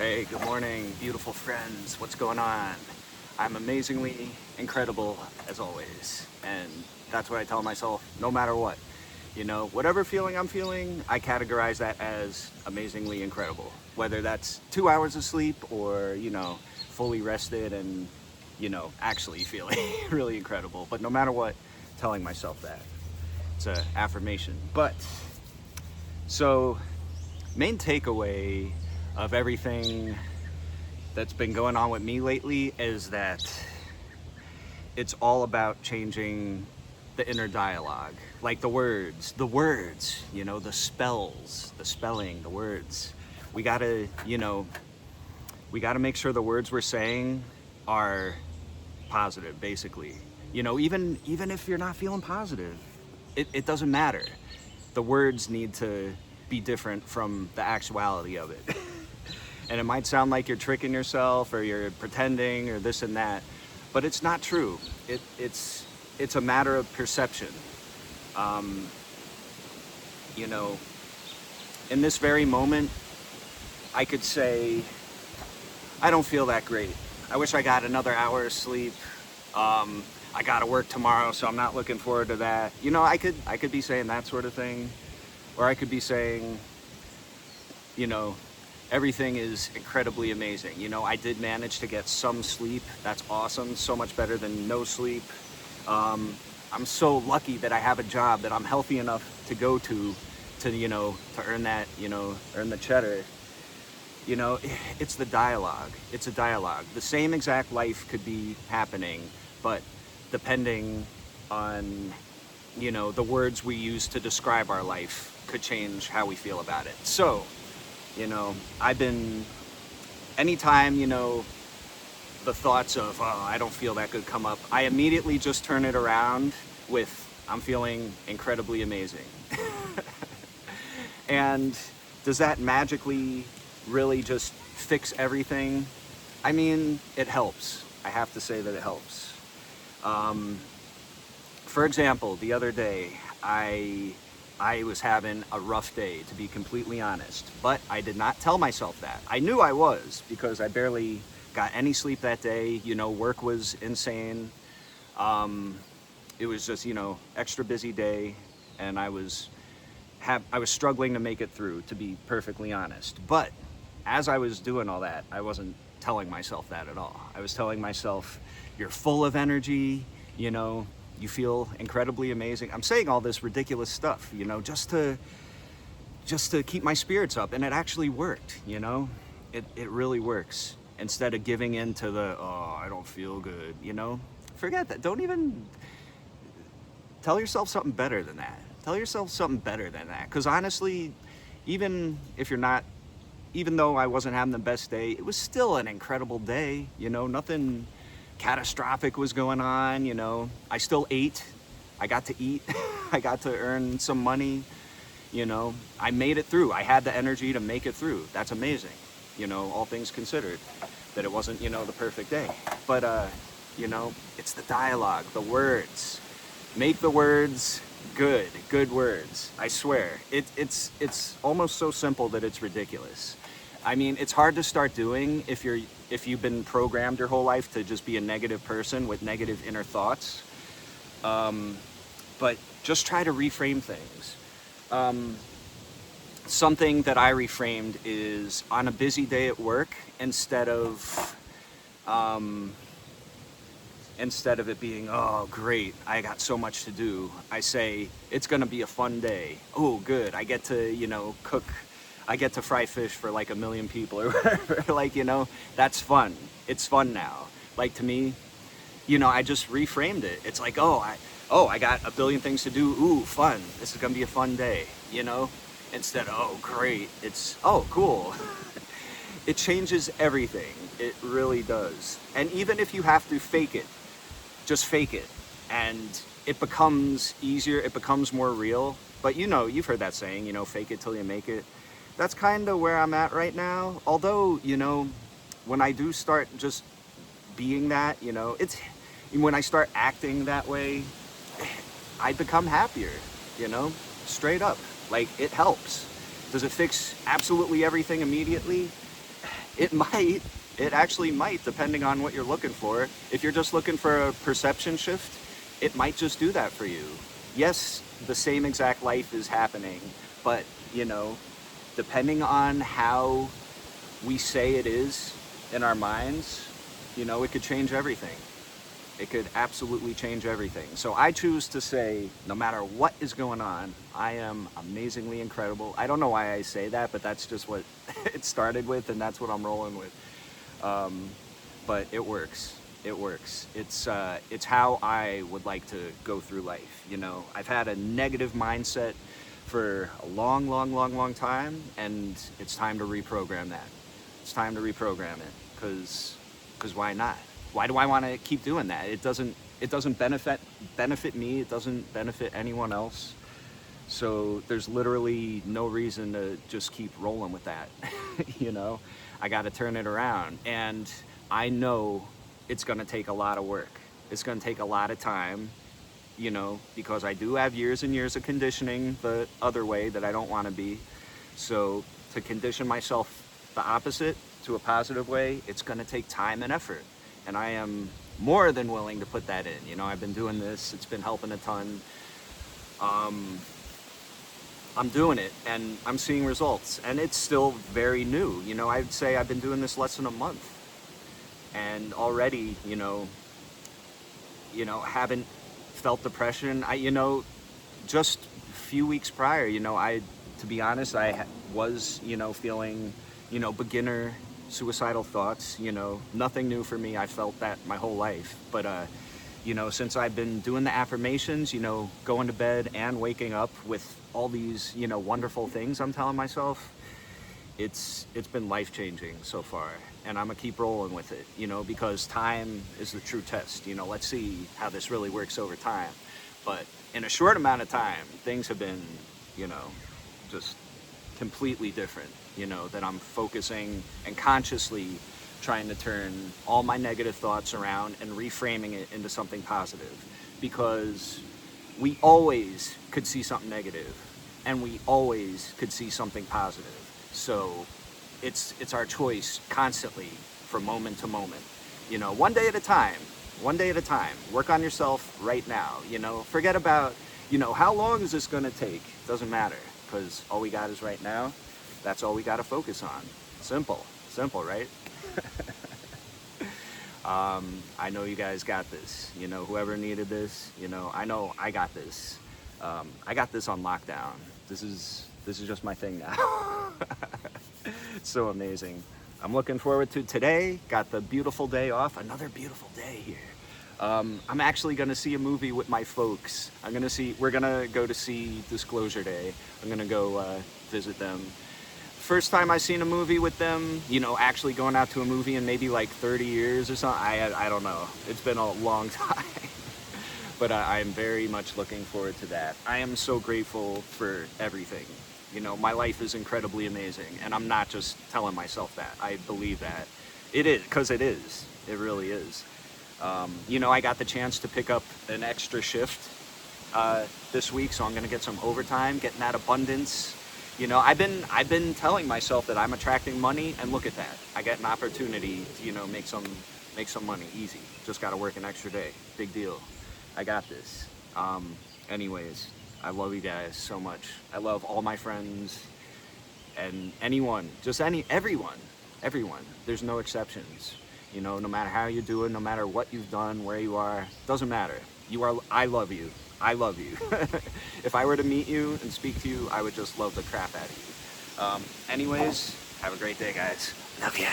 Hey, good morning, beautiful friends. What's going on? I'm amazingly incredible as always. And that's what I tell myself no matter what. You know, whatever feeling I'm feeling, I categorize that as amazingly incredible. Whether that's 2 hours of sleep or, fully rested and, actually feeling really incredible. But no matter what, telling myself that. It's an affirmation. But, so, main takeaway of everything that's been going on with me lately is that it's all about changing the inner dialogue. Like the words, the spells, the spelling, the words. We gotta, we gotta make sure the words we're saying are positive, basically. Even if you're not feeling positive, it doesn't matter. The words need to be different from the actuality of it. And it might sound like you're tricking yourself or you're pretending or this and that, but it's not true. It's a matter of perception. In this very moment, I could say, I don't feel that great. I wish I got another hour of sleep. I gotta work tomorrow, so I'm not looking forward to that. I could be saying that sort of thing, or I could be saying, everything is incredibly amazing. I did manage to get some sleep. That's awesome. So much better than no sleep. I'm so lucky that I have a job that I'm healthy enough to go to earn that, earn the cheddar. It's the dialogue. It's a dialogue. The same exact life could be happening, but depending on, the words we use to describe our life could change how we feel about it. So, anytime, the thoughts of, oh, I don't feel that good come up, I immediately just turn it around with, I'm feeling incredibly amazing. And does that magically really just fix everything? I mean, it helps. I have to say that it helps. For example, the other day, I was having a rough day, to be completely honest, but I did not tell myself that. I knew I was, because I barely got any sleep that day. Work was insane. It was just, extra busy day, and I was struggling to make it through, to be perfectly honest. But as I was doing all that, I wasn't telling myself that at all. I was telling myself, you're full of energy, you feel incredibly amazing. I'm saying all this ridiculous stuff, just to keep my spirits up. And it actually worked, it really works. Instead of giving in to the, oh, I don't feel good, forget that. Don't even tell yourself something better than that. Tell yourself something better than that. Because honestly, even though I wasn't having the best day, it was still an incredible day. Nothing catastrophic was going on. I still ate. I got to eat. I got to earn some money. I made it through. I had the energy to make it through. That's amazing. All things considered, that it wasn't, the perfect day. But, it's the dialogue, the words. Make the words good words. I swear. It's almost so simple that it's ridiculous. I mean, it's hard to start doing if you've been programmed your whole life to just be a negative person with negative inner thoughts. But just try to reframe things. Something that I reframed is, on a busy day at work, instead of it being, oh, great, I got so much to do, I say, it's gonna be a fun day. Oh, good, I get to, cook. I get to fry fish for like 1 million people or whatever. That's fun. It's fun now. Like, to me, I just reframed it. It's like, I got 1 billion things to do. Ooh, fun. This is gonna be a fun day, Instead of, oh, great. It's, oh, cool. It changes everything. It really does. And even if you have to fake it, just fake it. And it becomes easier. It becomes more real. But you've heard that saying, fake it till you make it. That's kind of where I'm at right now. Although, when I do start just being that, it's when I start acting that way, I become happier, straight up. Like, it helps. Does it fix absolutely everything immediately? It might. It actually might, depending on what you're looking for. If you're just looking for a perception shift, it might just do that for you. Yes, the same exact life is happening, but, you know, depending on how we say it is in our minds, you know, it could change everything. It could absolutely change everything. So I choose to say, no matter what is going on, I am amazingly incredible. I don't know why I say that, but that's just what it started with, and that's what I'm rolling with. But it works. It works. It's how I would like to go through life. You know, I've had a negative mindset for a long time, and it's time to reprogram that. It's time to reprogram it, because why not? Why do I want to keep doing that? It doesn't benefit me. It doesn't benefit anyone else. So there's literally no reason to just keep rolling with that. You know, I got to turn it around, and I know it's going to take a lot of work. It's going to take a lot of time, you know, because I do have years and years of conditioning the other way that I don't want to be. So to condition myself the opposite to a positive way, it's going to take time and effort. And I am more than willing to put that in. You know, I've been doing this. It's been helping a ton. I'm doing it, and I'm seeing results. And it's still very new. You know, I'd say I've been doing this less than a month. And already, you know, haven't felt depression. Just a few weeks prior, to be honest, I was, feeling, beginner suicidal thoughts, nothing new for me. I felt that my whole life. But, since I've been doing the affirmations, going to bed and waking up with all these, wonderful things I'm telling myself, it's been life-changing so far. And I'm gonna keep rolling with it, because time is the true test. Let's see how this really works over time. But in a short amount of time, things have been, just completely different, that I'm focusing and consciously trying to turn all my negative thoughts around and reframing it into something positive. Because we always could see something negative, and we always could see something positive. So it's our choice constantly, from moment to moment, one day at a time. Work on yourself right now. Forget about, how long is this going to take? Doesn't matter, because all we got is right now. That's all we got to focus on. Simple, right? I know you guys got this. Whoever needed this, I know I got this. I got this on lockdown. This is just my thing now. It's so amazing. I'm looking forward to today. Got the beautiful day off. Another beautiful day here. I'm actually gonna see a movie with my folks. We're gonna go to see Disclosure Day. I'm gonna go visit them. First time I've seen a movie with them, actually going out to a movie in maybe like 30 years or something. I don't know. It's been a long time. But I'm very much looking forward to that. I am so grateful for everything. My life is incredibly amazing, and I'm not just telling myself that. I believe that. It is, because it is. It really is. I got the chance to pick up an extra shift this week, so I'm going to get some overtime, getting that abundance. I've been telling myself that I'm attracting money, and look at that. I get an opportunity to, make some money easy. Just got to work an extra day. Big deal. I got this. Anyways, I love you guys so much. I love all my friends and anyone, everyone. There's no exceptions. No matter how you do it, no matter what you've done, where you are, doesn't matter. I love you. I love you. If I were to meet you and speak to you, I would just love the crap out of you. Anyways, have a great day, guys. Love ya.